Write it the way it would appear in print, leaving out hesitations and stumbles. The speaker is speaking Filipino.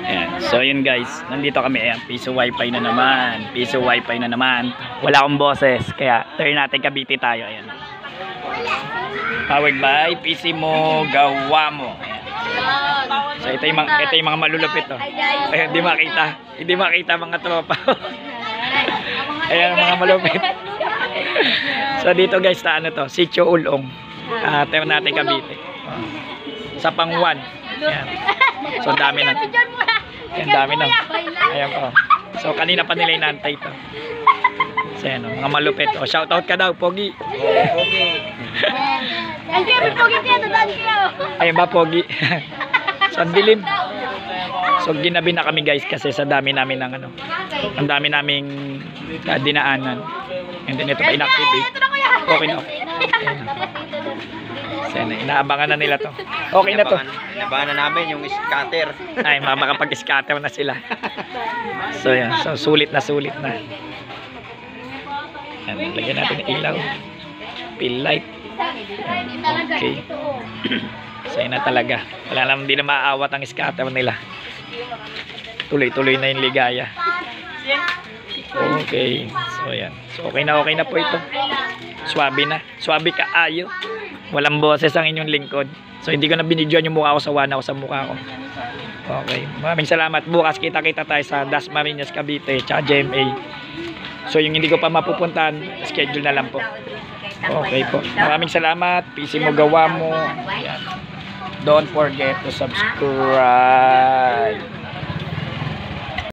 Ayan. So yun guys, nandito kami. Ayan, piso wifi na naman. Piso wifi na naman. Wala akong boses, kaya turn natin Cavite tayo. Ayan. Powered by PC mo, gawa mo. Ayan. So ito yung mga malulupit to. Ayan, hindi makita mga tropa. Ayan mga malupit. So dito guys, ano to, Sitio Ulong. Turn natin Cavite. Sa Pangwan. Ayan. So dami na. Ayan, dami na. Ayan po. So kanina pa nila inaantay ito. So ayan, mga malupit. O, shoutout ka daw, Pogi. Pogi. Ayan ba, Pogi? So ang dilim. So ginabi na kami guys kasi sa dami namin ng ano. Ang dami naming dinaanan. And then ito pa inactivate. Okay na. Ayan. So ayan, inaabangan na nila to. Okay na to. Inabangan na namin yung scatter. Ay, makapag-scatter na sila. So yan, so sulit na. Yan, lagyan natin ng ilaw. Pill light. Okay. So yun na talaga. Wala naman, hindi na maaawat ang scatter nila. Tuloy-tuloy na yung ligaya. Okay. So yan. So okay na po ito. Swabe na. Swabe ka ayo. Walang boses ang inyong lingkod. So hindi ko na binidyoan yung mukha ko, sawana ko sa mukha ko. Okay. Maraming salamat. Bukas kita-kita tayo sa Dasmariñas, Cavite, tsaka GMA. So yung hindi ko pa mapupuntahan, schedule na lang po. Okay po. Maraming salamat. PC mo, gawa mo. Ayan. Don't forget to subscribe.